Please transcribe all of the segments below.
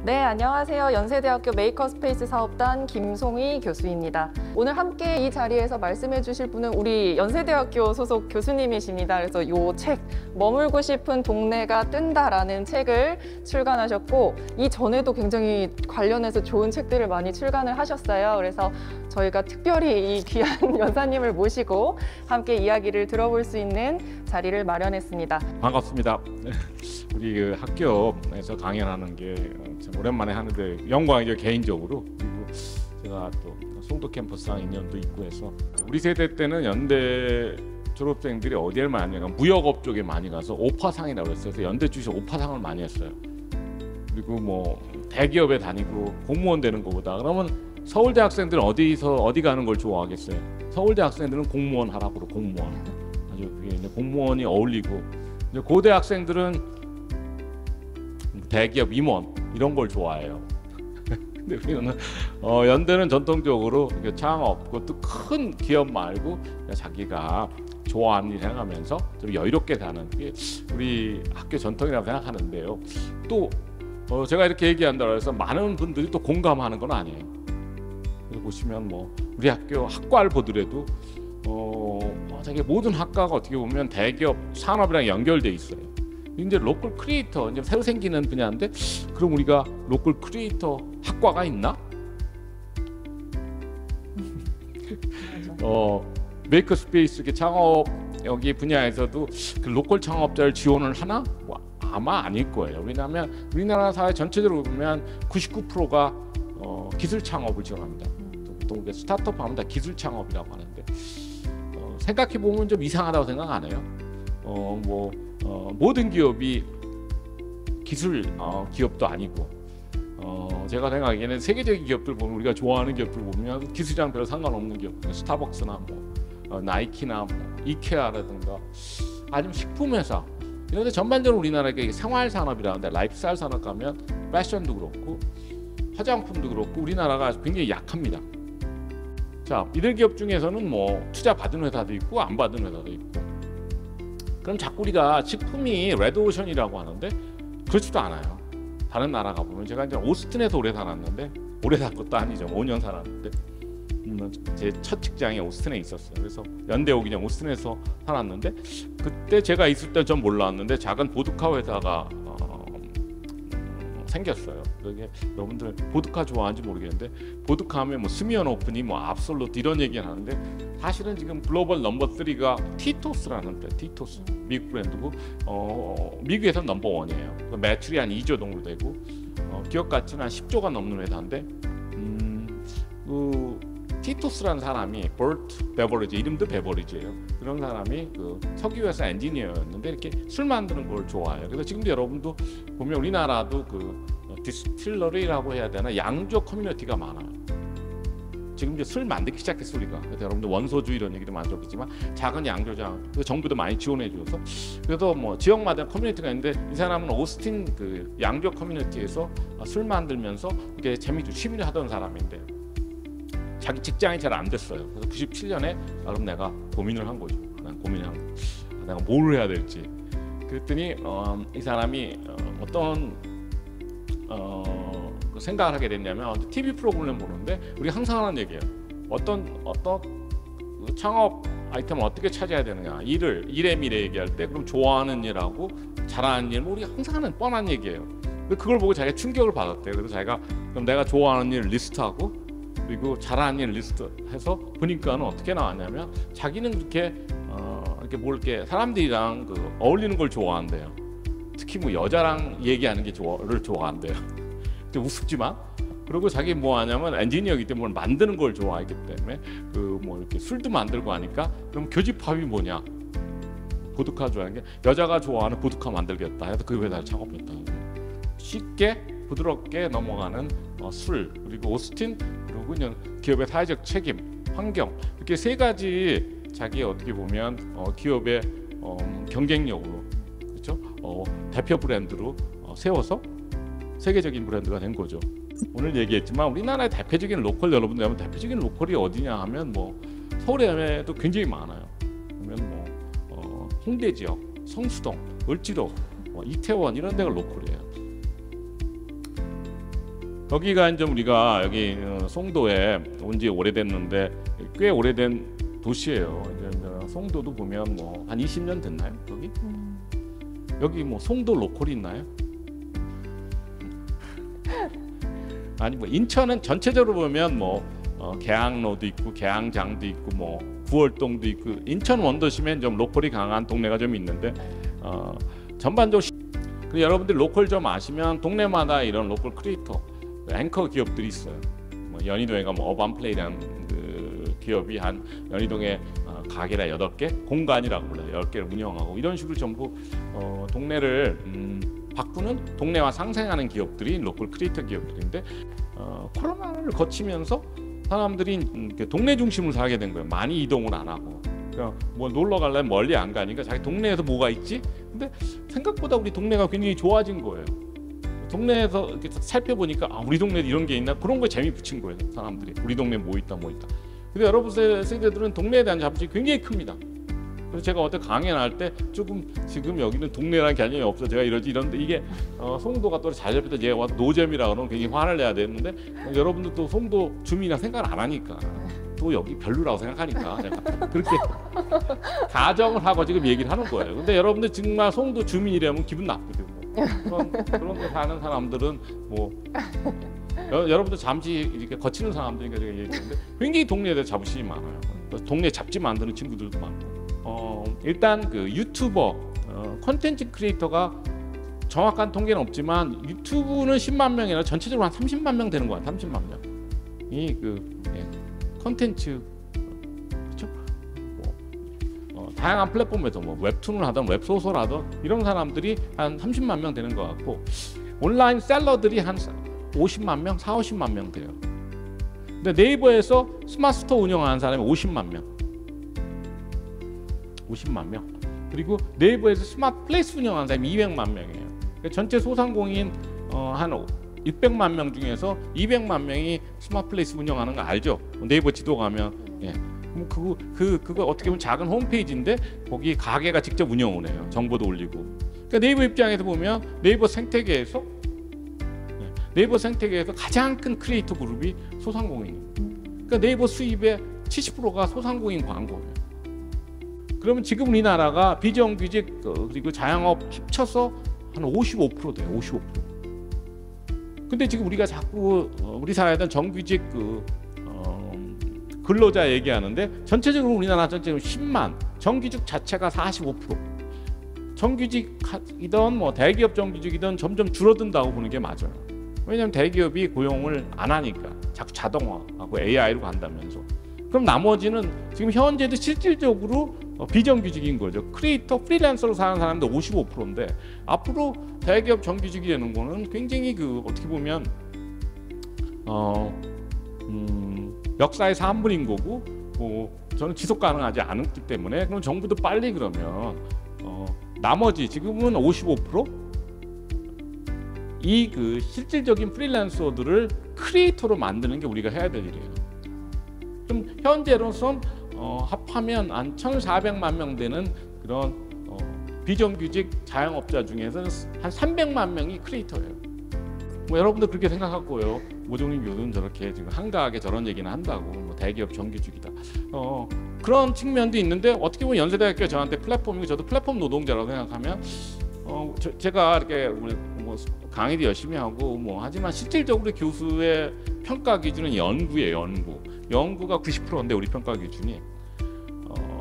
네, 안녕하세요. 연세대학교 메이커스페이스 사업단 김송희 교수입니다. 오늘 함께 이 자리에서 말씀해 주실 분은 우리 연세대학교 소속 교수님이십니다. 그래서 이 책, 머물고 싶은 동네가 뜬다라는 책을 출간하셨고, 이전에도 굉장히 관련해서 좋은 책들을 많이 출간을 하셨어요. 그래서 저희가 특별히 이 귀한 연사님을 모시고 함께 이야기를 들어볼 수 있는 자리를 마련했습니다. 반갑습니다. 우리 그 학교에서 강연하는 게 참 오랜만에 하는데 영광이죠, 개인적으로. 그리고 제가 또 송도 캠퍼스랑 인연도 있고 해서 우리 세대 때는 연대 졸업생들이 어디에 많이 가면 무역업 쪽에 많이 가서 오파상이라고 했어요. 그래서 연대 출신 오파상을 많이 했어요. 그리고 뭐 대기업에 다니고 공무원 되는 것보다 그러면 서울대 학생들은 어디 가는 걸 좋아하겠어요? 서울대 학생들은 공무원 하라고 그러고 공무원. 아주 그게 이제 공무원이 어울리고 이제 고대 학생들은 대기업 임원 이런 걸 좋아해요. 근데 우리는 연대는 전통적으로 창업, 그것도 큰 기업 말고 자기가 좋아하는 일 해나가면서 좀 여유롭게 사는 게 우리 학교 전통이라고 생각하는데요. 또 제가 이렇게 얘기한다고 해서 많은 분들이 또 공감하는 건 아니에요. 그래서 보시면 뭐 우리 학교 학과를 보더라도 자기 모든 학과가 어떻게 보면 대기업 산업이랑 연결돼 있어요. 이제 로컬 크리에이터 이제 새로 생기는 분야인데 그럼 우리가 로컬 크리에이터 학과가 있나? 메이커 스페이스 창업 여기 분야에서도 그 로컬 창업자를 지원을 하나? 뭐 아마 아닐 거예요. 왜냐하면 우리나라 사회 전체적으로 보면 99%가 기술 창업을 지원합니다. 보통 스타트업 하면 다 기술 창업이라고 하는데 생각해 보면 좀 이상하다고 생각 안 해요. 모든 기업이 기술 기업도 아니고 제가 생각하기에는 세계적인 기업들 보면 우리가 좋아하는 기업들 보면 기술이랑 별로 상관없는 기업, 스타벅스나 뭐 나이키나 뭐 이케아라든가 아니면 식품회사 이런데 전반적으로 우리나라가 생활 산업이라는데 라이프스타일 산업 가면 패션도 그렇고 화장품도 그렇고 우리나라가 굉장히 약합니다. 자, 이들 기업 중에서는 뭐 투자 받은 회사도 있고 안 받은 회사도 있고. 그럼 자꾸 우리가 식품이 레드오션이라고 하는데 그렇지도 않아요. 다른 나라 가보면 제가 이제 오스틴에서 오래 살았는데 오래 산 것도 아니죠. 5년 살았는데 제 첫 직장이 오스틴에 있었어요. 그래서 연대 오기 전 오스틴에서 살았는데 그때 제가 있을 때 전 몰랐는데 작은 보드카 회사가 생겼어요. 그게 여러분들 보드카 좋아하는지 모르겠는데 보드카 하면 뭐 스미어노프니 뭐 압솔루트 이런 얘기를 하는데 사실은 지금 글로벌 넘버 3가 티토스라는 브랜드, 티토스 미국 브랜드고 미국에서 넘버 1이에요. 매출이 한 2조 정도 되고 기업 가치는 한 10조가 넘는 회사인데 그 티토스라는 사람이 버트 베버리지, 이름도 베버리지예요. 그런 사람이 그 석유회사 엔지니어였는데 이렇게 술 만드는 걸 좋아해요. 그래서 지금도 여러분도 보면 우리나라도 그 디스틸러리라고 해야 되나 양조 커뮤니티가 많아요. 지금 이제 술 만들기 시작했어 우리가. 그래서 여러분들 원소주 이런 얘기도 많이 들었겠지만 작은 양조장, 정부도 많이 지원해줘서 그래서 뭐 지역마다 커뮤니티가 있는데 이 사람은 오스틴 그 양조 커뮤니티에서 술 만들면서 이렇게 재미있게 취미를 하던 사람인데. 자기 직장이 잘 안 됐어요. 그래서 97년에 그럼 내가 고민을 한 거죠. 내가 뭘 해야 될지. 그랬더니 이 사람이 어떤 생각을 하게 됐냐면 TV 프로그램 보는데 우리 항상 하는 얘기예요. 어떤 창업 아이템을 어떻게 찾아야 되느냐. 일의 미래 얘기할 때 그럼 좋아하는 일하고 잘하는 일, 우리 항상 하는 뻔한 얘기예요. 그걸 보고 자기가 충격을 받았대요. 그래서 자기가 그럼 내가 좋아하는 일 리스트하고 그리고 잘하는 일 리스트해서 보니까는 어떻게 나왔냐면 자기는 그렇게 이렇게 사람들이랑 어울리는 걸 좋아한대요. 특히 뭐 여자랑 얘기하는 게 좋아한대요. 좀 우습지만 그리고 자기 뭐 하냐면 엔지니어이기 때문에 만드는 걸 좋아하기 때문에 그 뭐 이렇게 술도 만들고 하니까 그럼 교집합이 뭐냐? 보드카 좋아하는 게 여자가 좋아하는 보드카 만들겠다 해서 그 회사를 창업했다. 쉽게 부드럽게 넘어가는 술 그리고 오스틴 그리고 기업의 사회적 책임, 환경 이렇게 세 가지 자기 어떻게 보면 기업의 경쟁력으로 그렇죠? 대표 브랜드로 세워서 세계적인 브랜드가 된 거죠. 오늘 얘기했지만 우리나라의 대표적인 로컬 여러분들 하면 대표적인 로컬이 어디냐 하면 뭐 서울에도 굉장히 많아요. 그러면 뭐 홍대 지역, 성수동, 을지로, 이태원 이런 데가 로컬이에요. 여기가 이제 우리가 여기 송도에 온 지 오래됐는데 꽤 오래된 도시예요. 이제 송도도 보면 뭐 한 20년 됐나요? 여기? 여기 뭐 송도 로컬이 있나요? 아니 뭐 인천은 전체적으로 보면 뭐 계양로도 있고 계양장도 있고 뭐 구월동도 있고 인천 원도심엔 좀 로컬이 강한 동네가 좀 있는데 전반적으로 여러분들 로컬 좀 아시면 동네마다 이런 로컬 크리에이터 앵커 기업들이 있어요. 뭐 연희동에가 뭐 어반플레이라는 그 기업이 한 연희동에 가게라 8개 공간이라고 불러요. 10개를 운영하고 이런 식으로 전부 동네를 바꾸는 동네와 상생하는 기업들이 로컬 크리에이터 기업들인데 코로나를 거치면서 사람들이 동네 중심으로 살게 된 거예요. 많이 이동을 안 하고 뭐 놀러 가려면 멀리 안 가니까 자기 동네에서 뭐가 있지? 근데 생각보다 우리 동네가 굉장히 좋아진 거예요. 동네에서 이렇게 살펴보니까 우리 동네에 이런 게 있나? 그런 거에 재미 붙인 거예요. 사람들이 우리 동네에 뭐 있다 뭐 있다. 근데 여러분 세대들은 동네에 대한 자부심이 굉장히 큽니다. 그래서 제가 어떤 강연 할 때 조금 지금 여기는 동네라는 개념이 없어. 제가 이런데 이게 송도가 또 잘 잡힐 때 제가 와서 노잼이라 그러면 굉장히 화를 내야 되는데 여러분들 또 송도 주민이랑 생각을 안 하니까 또 여기 별로라고 생각하니까 제가 그렇게 가정을 하고 지금 얘기를 하는 거예요. 근데 여러분들 정말 송도 주민이라면 기분 나쁘죠. 그런 데 사는 사람들은 뭐 여러분들 잠시 이렇게 거치는 사람들이니까 제가 얘기하는데 굉장히 동네에 대해 자부심이 많아요. 동네 잡지 만드는 친구들도 많고. 일단 그 유튜버 콘텐츠 크리에이터가 정확한 통계는 없지만 유튜브는 10만 명이 아니라 전체적으로 한 30만 명 되는 것 같아요. 30만 명. 이 콘텐츠 그렇죠? 다양한 플랫폼에서 뭐 웹툰을 하든 웹소설 하든 이런 사람들이 한 30만 명 되는 것 같고 온라인 셀러들이 한 50만 명, 50만 명 돼요. 근데 네이버에서 스마트 스토어 운영하는 사람이 50만 명. 50만 명. 그리고 네이버에서 스마트 플레이스 운영하는 사람이 200만 명이에요. 그러니까 전체 소상공인 한 600만 명 중에서 200만 명이 스마트 플레이스 운영하는 거 알죠? 네이버 지도 가면 그거 어떻게 보면 작은 홈페이지인데 거기 가게가 직접 운영을 해요. 정보도 올리고. 그러니까 네이버 입장에서 보면 네이버 생태계에서 가장 큰 크리에이터 그룹이 소상공인이에요. 그러니까 네이버 수입의 70%가 소상공인 광고예요. 그러면 지금 우리나라가 비정규직 그리고 자영업 합쳐서 한 55% 돼요. 55%. 근데 지금 우리가 자꾸 우리 사회에는 정규직 근로자 얘기하는데 전체적으로 우리나라 전체적으로 10만 정규직 자체가 45%. 정규직이든 뭐 대기업 정규직이든 점점 줄어든다고 보는 게 맞아요. 왜냐하면 대기업이 고용을 안 하니까 자꾸 자동화하고 AI로 간다면서. 그럼 나머지는 지금 현재도 실질적으로 비정규직인 거죠. 크리에이터, 프리랜서로 사는 사람들 55%인데 앞으로 대기업 정규직이 되는 거는 굉장히 어떻게 보면 역사의 3분인 거고 저는 지속 가능하지 않기 때문에 그럼 정부도 빨리 그러면 나머지 지금은 55% 이 실질적인 프리랜서들을 크리에이터로 만드는 게 우리가 해야 될 일이에요. 좀 현재로선 합하면 한 1,400만 명 되는 그런 비정규직 자영업자 중에서 한 300만 명이 크리에이터예요. 뭐 여러분들 그렇게 생각하고요. 모종님 요즘 저렇게 지금 한가하게 저런 얘기는 한다고 뭐 대기업 정규직이다. 그런 측면도 있는데 어떻게 보면 연세대학교가 저한테 플랫폼이고 저도 플랫폼 노동자라고 생각하면 제가 이렇게 뭐 강의도 열심히 하고 뭐 하지만 실질적으로 교수의 평가 기준은 연구예요. 연구가 90%인데 우리 평가 기준이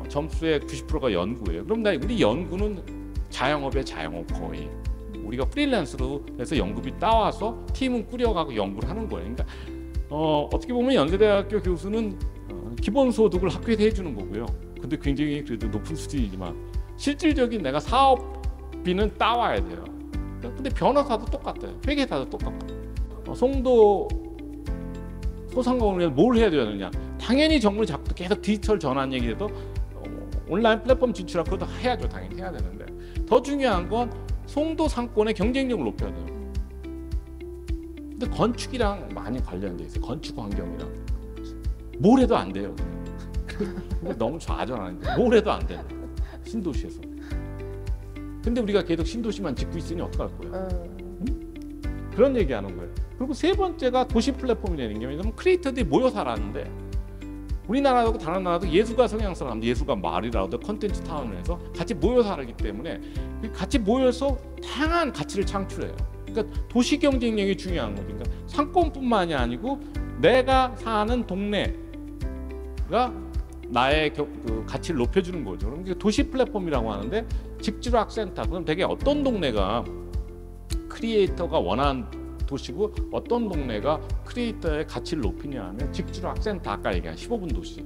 점수의 90%가 연구예요. 그럼 우리 연구는 자영업의 자영업 거의 우리가 프리랜서로 해서 연구비 따와서 팀은 꾸려가고 연구를 하는 거예요. 그러니까 어떻게 보면 연세대학교 교수는 기본소득을 학교에서 해주는 거고요. 근데 굉장히 그래도 높은 수준이지만 실질적인 내가 사업비는 따와야 돼요. 근데 변호사도 똑같아요. 회계사도 똑같고. 송도 소상공인을 위해서 뭘 해야 되느냐? 당연히 정부는 자꾸 계속 디지털 전환 얘기해도 온라인 플랫폼 진출하고 그것도 해야죠. 당연히 해야 되는데 더 중요한 건 송도 상권의 경쟁력을 높여야 돼요. 근데 건축이랑 많이 관련돼 있어요. 건축 환경이랑 뭘 해도 안 돼요. 너무 좌절하는데 뭘 해도 안 돼요. 신도시에서. 근데 우리가 계속 신도시만 짓고 있으니 어떡할 거예요? 그런 얘기하는 거예요. 그리고 세 번째가 도시 플랫폼이라는 게 왜냐면 크리에이터들이 모여 살았는데 우리나라하고 다른 나라도 예술가 성향 사람들, 예술가 마을이라도 컨텐츠 타운을 해서 같이 모여 살기 때문에 같이 모여서 다양한 가치를 창출해요. 그러니까 도시 경쟁력이 중요한 거죠. 그러니까 상권뿐만이 아니고 내가 사는 동네가 나의 그 가치를 높여주는 거죠. 그럼 도시 플랫폼이라고 하는데 직지락센터, 그럼 되게 어떤 동네가 크리에이터가 원하는 도시고 어떤 동네가 크리에이터의 가치를 높이냐 하면 직지락센터, 아까 얘기한 15분 도시.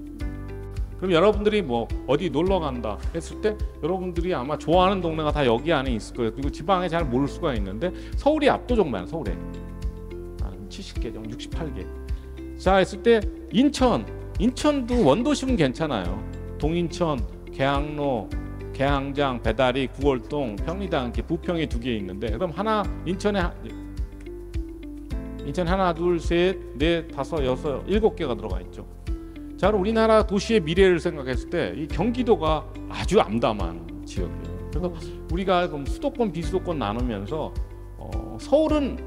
그럼 여러분들이 뭐 어디 놀러 간다 했을 때 여러분들이 아마 좋아하는 동네가 다 여기 안에 있을 거예요. 그리고 지방에 잘 모를 수가 있는데 서울이 압도적 많아요. 서울에 70개 정도, 68개. 자 했을 때 인천도 원도심은 괜찮아요. 동인천, 계양로, 계양장, 배다리, 구월동, 평리당 이렇게 부평에 2개 있는데 그럼 인천에 하나, 둘, 셋, 넷, 다섯, 여섯, 7개가 들어가 있죠. 자, 그럼 우리나라 도시의 미래를 생각했을 때 이 경기도가 아주 암담한 지역이에요. 그래서 우리가 그럼 수도권, 비수도권 나누면서 서울은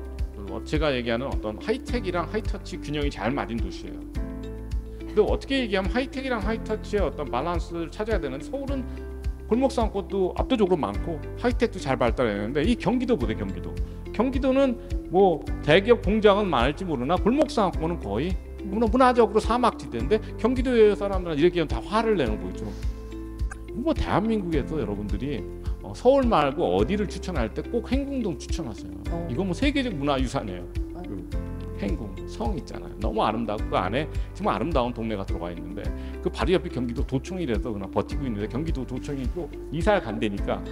제가 얘기하는 어떤 하이텍이랑 하이터치 균형이 잘 맞은 도시예요. 근데 어떻게 얘기하면 하이텍이랑 하이터치의 어떤 밸런스를 찾아야 되는데 서울은 골목상권도 압도적으로 많고 하이텍도 잘 발달했는데 이 경기도보다 경기도는 뭐 대기업 공장은 많을지 모르나 골목상권은 거의 문화적으로 사막지대인데 경기도의 사람들은 이렇게 하면 다 화를 내는 거죠. 뭐 대한민국에서 여러분들이 서울 말고 어디를 추천할 때 꼭 행궁동 추천하세요. 이거 뭐 세계적 문화유산이에요. 그 행궁 성 있잖아요. 너무 아름답고 그 안에 정말 아름다운 동네가 들어가 있는데 그 바로 옆에 경기도 도청이라서 그냥 버티고 있는데 경기도 도청이 또 이사를 간다니까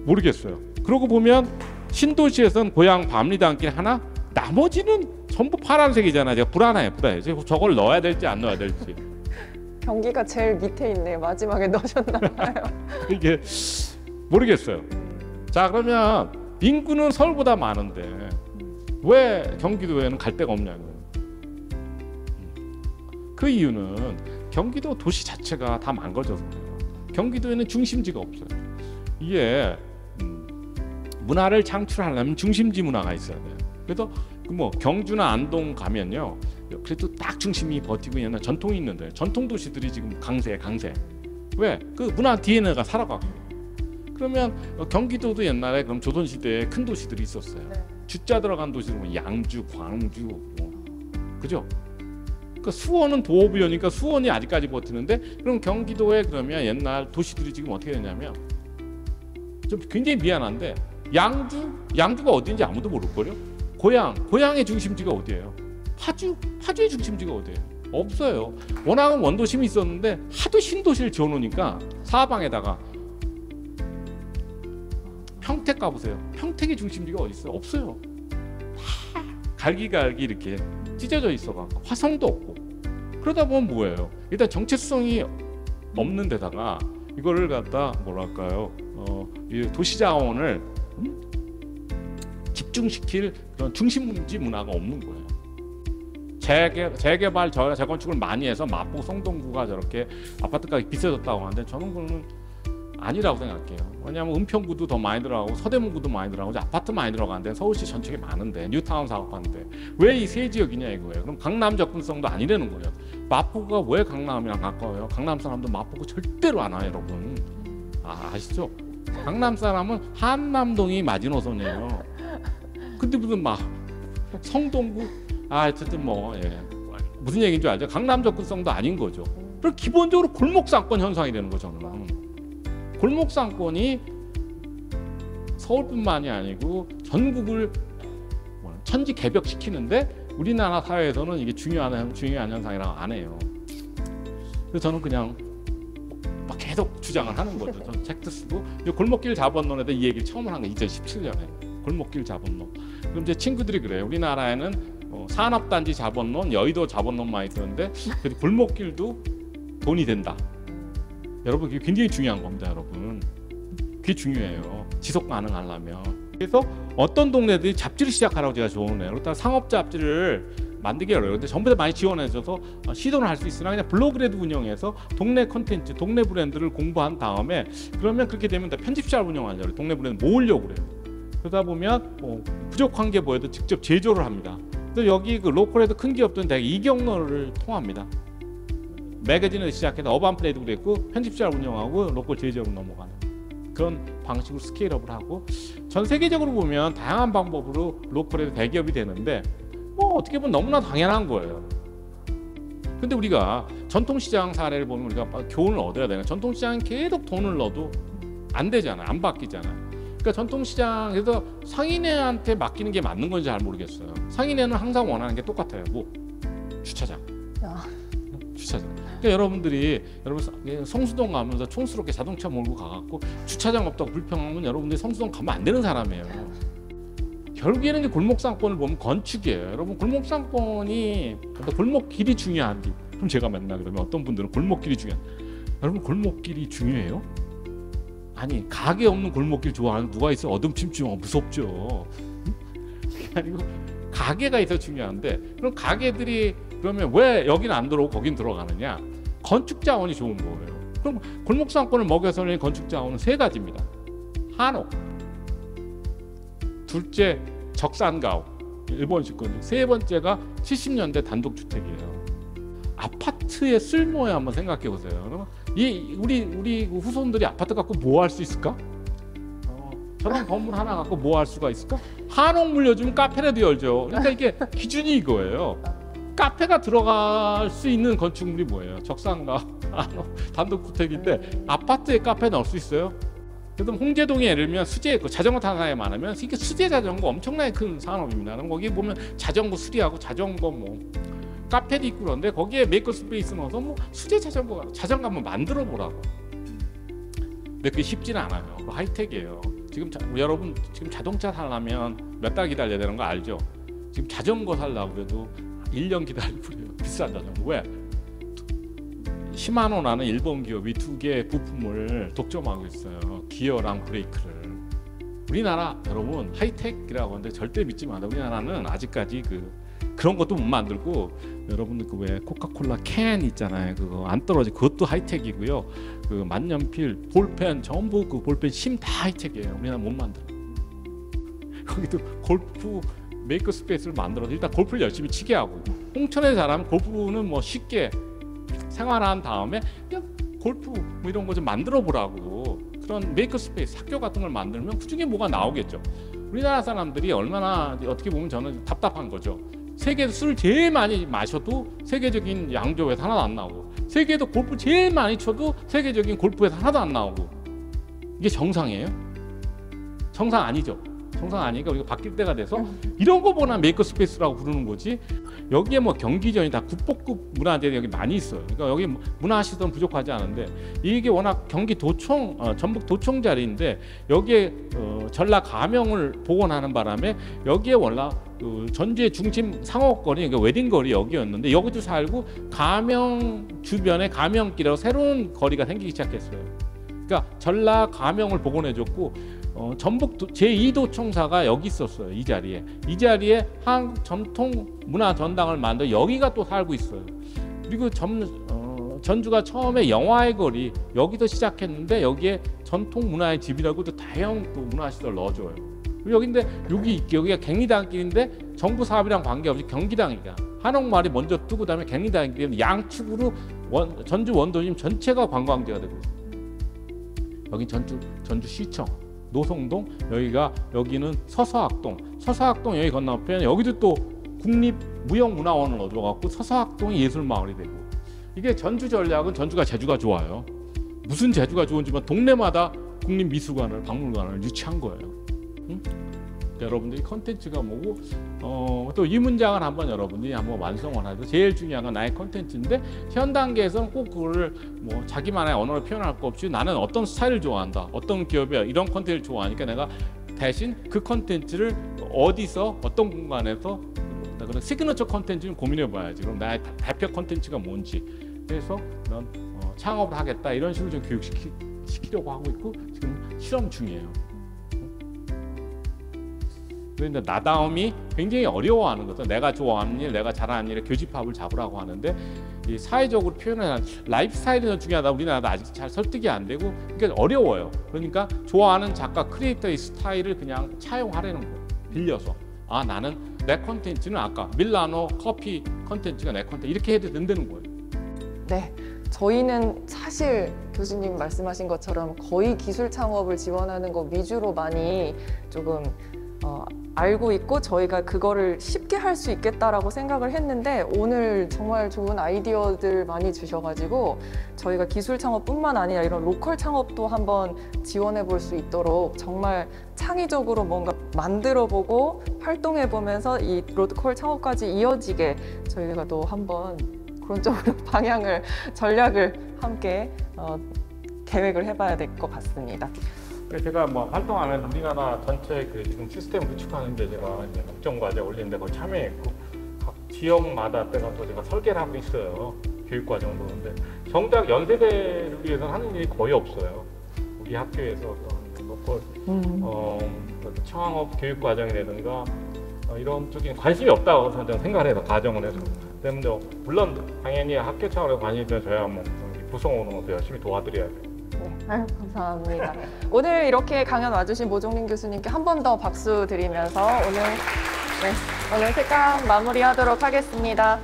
모르겠어요. 그러고 보면 신도시에서는 고향 밤리단길 하나, 나머지는 전부 파란색이잖아요. 제가 불안해요. 저걸 넣어야 될지 안 넣어야 될지. 경기가 제일 밑에 있네요. 마지막에 넣으셨나 봐요. 이게 모르겠어요. 자, 그러면 인구는 서울보다 많은데 왜 경기도에는 갈 데가 없냐고요. 그 이유는 경기도 도시 자체가 다 망가져서 그래요. 경기도에는 중심지가 없어요. 이게 문화를 창출하려면 중심지 문화가 있어야 돼요. 그래서 뭐 경주나 안동 가면요, 그래도 딱 중심이 버티고 있는 전통이 있는데 전통 도시들이 지금 강세. 왜? 그 문화 DNA가 살아가고. 그러면 경기도도 옛날에 그럼 조선 시대에 큰 도시들이 있었어요. 네. 주자 들어간 도시들 뭐 양주, 광주, 그죠? 그러니까 수원은 도읍이니까 수원이 아직까지 버티는데 그럼 경기도에 그러면 옛날 도시들이 지금 어떻게 되냐면 좀 굉장히 미안한데 양주가 어딘지 아무도 모를걸요? 고향의 중심지가 어디예요? 파주의 중심지가 어디예요? 없어요. 워낙은 원도심이 있었는데 하도 신도시를 지어놓으니까 사방에다가 평택 가보세요. 평택의 중심지가 어디 있어요? 없어요. 다 갈기갈기 이렇게 찢어져 있어갖고 화성도 없고. 그러다 보면 뭐예요? 일단 정체성이 없는 데다가 이거를 갖다 뭐랄까요? 이 도시 자원을 집중시킬 그런 중심지 문화가 없는 거예요. 재개발, 재건축을 많이 해서 마포, 성동구가 저렇게 아파트가격이 비싸졌다고 하는데 저는 그거는 아니라고 생각해요. 왜냐하면 은평구도 더 많이 들어가고 서대문구도 많이 들어가고 아파트 많이 들어가는데 서울시 전체가 많은데 뉴타운 사업하는데 왜 이 세 지역이냐 이거예요. 그럼 강남 접근성도 아니라는 거예요. 마포구가 왜 강남이랑 가까워요? 강남 사람도 마포구 절대로 안 와요, 여러분. 아시죠? 강남 사람은 한남동이 마지노선이에요. 근데 무슨 막 성동구 어쨌든 뭐 무슨 얘기인 줄 알죠? 강남 접근성도 아닌 거죠. 그리고 기본적으로 골목상권 현상이 되는 거죠. 골목상권이 서울뿐만이 아니고 전국을 천지개벽시키는데 우리나라 사회에서는 이게 중요한 현상이라고 안 해요. 그래서 저는 그냥 막 계속 주장을 하는 거죠. 저는 책도 쓰고 골목길 자본론에도 이 얘기를 처음 한 거 2017년에 골목길 자본론. 그럼 제 친구들이 그래요. 우리나라에는 산업단지 자본론, 여의도 자본론만 있었는데 그래도 골목길도 돈이 된다. 여러분 그게 굉장히 중요한 겁니다, 여러분. 그게 중요해요. 지속 가능하려면. 그래서 어떤 동네들이 잡지를 시작하라고 제가 조언해요. 그렇다면 상업 잡지를 만들기 어려워요. 근데 전부 다 많이 지원해줘서 시도는 할 수 있으나 그냥 블로그라도 운영해서 동네 콘텐츠, 동네 브랜드를 공부한 다음에 그러면 그렇게 되면 다 편집자를 운영하려고 그래요. 동네 브랜드 모으려고 그래요. 그러다 보면 부족한 게 보여도 직접 제조를 합니다. 또 여기 그 로컬에도 큰 기업들은 대개 이 경로를 통합니다. 매거진에서 시작해서 어반플레이도 그랬고 편집자를 운영하고 로컬 제작으로 넘어가는 그런 방식으로 스케일업을 하고 전 세계적으로 보면 다양한 방법으로 로컬에도 대기업이 되는데 뭐 어떻게 보면 너무나 당연한 거예요. 근데 우리가 전통시장 사례를 보면 우리가 교훈을 얻어야 되는 전통시장은 계속 돈을 넣어도 안 되잖아. 안 바뀌잖아. 그러니까 전통시장에서 상인회한테 맡기는 게 맞는 건지 잘 모르겠어요. 상인회는 항상 원하는 게 똑같아요. 뭐 주차장. 주차장. 그러니까 여러분들이 여러분 성수동 가면서 촌스럽게 자동차 몰고 가갖고 주차장 없다고 불평하면 여러분들이 성수동 가면 안 되는 사람이에요. 결국에는 이제 골목상권을 보면 건축이에요. 여러분 골목상권이 골목길이 중요한지 그럼 제가 맨날 그러면 어떤 분들은 골목길이 중요한 여러분 골목길이 중요해요? 아니 가게 없는 골목길 좋아하는 누가 있어? 어둠침침하고 무섭죠. 아니고 가게가 있어 중요한데 그럼 가게들이 그러면 왜 여기는 안 들어오고 거긴 들어가느냐? 건축 자원이 좋은 거예요. 그럼 골목상권을 먹여서는 건축 자원은 세 가지입니다. 한옥, 둘째 적산가옥, 일본식 건축, 세 번째가 70년대 단독주택이에요. 아파트의 쓸모에 한번 생각해 보세요. 이 우리 후손들이 아파트 갖고 뭐 할 수 있을까? 저런 건물 하나 갖고 뭐 할 수가 있을까? 한옥 물려주면 카페라도 열죠. 그러니까 이게 기준이 이거예요. 카페가 들어갈 수 있는 건축물이 뭐예요? 적산가옥, 단독주택인데 아파트에 카페 넣을 수 있어요? 그래서 홍제동에 예를 들면 수제 자전거 타는 사람이 많으면 이게 수제 자전거 엄청나게 큰 산업입니다. 거기 보면 자전거 수리하고 자전거 뭐 카페도 있고 그런데 거기에 메이커 스페이스 넣어서 뭐 수제 자전거 한번 만들어 보라고. 근데 그게 쉽지는 않아요. 하이텍이에요. 지금 여러분 지금 자동차 살려면 몇 달 기다려야 되는 거 알죠? 지금 자전거 살려고 그래도 1년 기다리고 그래요. 비싼 자전거. 왜? 시마노라는 일본 기업이 두 개의 부품을 독점하고 있어요. 기어랑 브레이크를. 우리나라 여러분 하이텍이라고 하는데 절대 믿지 마세요. 우리나라는 아직까지 그런 것도 못 만들고 여러분들 그 왜 코카콜라 캔 있잖아요. 그거 안 떨어지 그것도 하이텍이고요. 그 만년필, 볼펜 전부 그 볼펜 심 다 하이텍이에요. 우리나라 못 만들어. 거기도 골프 메이커 스페이스를 만들어서 일단 골프를 열심히 치게 하고 홍천에 잘하면 골프는 뭐 쉽게 생활한 다음에 그냥 골프 뭐 이런 거 좀 만들어 보라고 그런 메이커 스페이스 학교 같은 걸 만들면 그중에 뭐가 나오겠죠. 우리나라 사람들이 얼마나 어떻게 보면 저는 답답한 거죠. 세계에서 술을 제일 많이 마셔도 세계적인 양조회사 하나도 안 나오고 세계에서 골프 제일 많이 쳐도 세계적인 골프회사 하나도 안 나오고 이게 정상이에요? 정상 아니죠. 정상 아니니까 우리가 바뀔 때가 돼서 이런 거보다 메이커 스페이스라고 부르는 거지. 여기에 뭐 경기전이 다 국보급 문화재들이 여기 많이 있어요. 그러니까 여기 문화시설은 부족하지 않은데 이게 워낙 경기 도청 전북 도청 자리인데 여기에 전라 가명을 복원하는 바람에 여기에 원래 전주의 중심 상업거리 그러니까 웨딩거리 여기였는데 여기도 살고 가명 주변에 가명길이라고 새로운 거리가 생기기 시작했어요. 그러니까 전라 가명을 복원해줬고 전북 제2도청사가 여기 있었어요. 이 자리에 한국 전통 문화 전당을 만들어 여기가 또 살고 있어요. 그리고 전주가 처음에 영화의 거리 여기서 시작했는데 여기에 전통 문화의 집이라고 또 다양한 또 문화시설 넣어줘요. 여기인데 여기가 갱리단길인데 정부 사업이랑 관계없이 경기당이가 한옥마을이 먼저 뜨고 그다음에 갱리단길이 때문에 양측으로 전주 원도심 전체가 관광지가 되고 있어요. 여기 전주시청 노송동 여기는 서서학동 여기 건너편 여기도 또 국립무형문화원을 얻어갖고 서서학동이 예술마을이 되고 이게 전주 전략은 전주가 제주가 좋아요. 무슨 제주가 좋은지만 동네마다 국립미술관을 박물관을 유치한 거예요. 응? 그러니까 여러분들이 컨텐츠가 뭐고 또 이 문장을 한번 여러분들이 한번 완성을 해도 제일 중요한 건 나의 컨텐츠인데 현 단계에서는 꼭 그거를 뭐 자기만의 언어로 표현할 거 없이 나는 어떤 스타일을 좋아한다 어떤 기업이 이런 컨텐츠를 좋아하니까 내가 대신 그 컨텐츠를 어디서 어떤 공간에서 그런 시그너처 컨텐츠를 고민해 봐야지. 그럼 나의 대표 컨텐츠가 뭔지 그래서 넌 창업을 하겠다 이런 식으로 좀 교육시키려고 하고 있고 지금 실험 중이에요. 그런데 나다움이 굉장히 어려워하는 거죠. 내가 좋아하는 일, 내가 잘하는 일에 교집합을 잡으라고 하는데 이 사회적으로 표현하는 라이프 스타일이 더 중요하다. 우리나라도 아직 잘 설득이 안 되고 그러니까 어려워요. 그러니까 좋아하는 작가 크리에이터의 스타일을 그냥 차용하려는 거예요. 빌려서 나는 내 컨텐츠는 아까 밀라노 커피 컨텐츠가 내 컨텐츠 이렇게 해도 된다는 거예요. 네, 저희는 사실 교수님 말씀하신 것처럼 거의 기술 창업을 지원하는 것 위주로 많이 조금 알고 있고 저희가 그거를 쉽게 할 수 있겠다라고 생각을 했는데 오늘 정말 좋은 아이디어들 많이 주셔가지고 저희가 기술 창업뿐만 아니라 이런 로컬 창업도 한번 지원해 볼 수 있도록 정말 창의적으로 뭔가 만들어 보고 활동해 보면서 이 로컬 창업까지 이어지게 저희가 또 한번 그런 쪽으로 방향을 전략을 함께 계획을 해봐야 될 것 같습니다. 제가 뭐 활동하면 우리나라 전체 그 지금 시스템 구축하는데 제가 이제 국정과제 올리는데 거기 참여했고 각 지역마다 때가서 제가 설계를 하고 있어요. 교육과정도. 근데 정작 연세대를 위해서 하는 일이 거의 없어요. 우리 학교에서 어떤 로컬 창업 교육과정이라든가 이런 쪽에 관심이 없다고 저는 생각을 해서 가정을 해서 때문에 물론 당연히 학교 창업에 관심이 있으면 저야 뭐 구성원으로서 열심히 도와드려야 돼요. 네, 아유, 감사합니다. 오늘 이렇게 강연 와주신 모종린 교수님께 한 번 더 박수 드리면서 오늘 특강 마무리하도록 하겠습니다.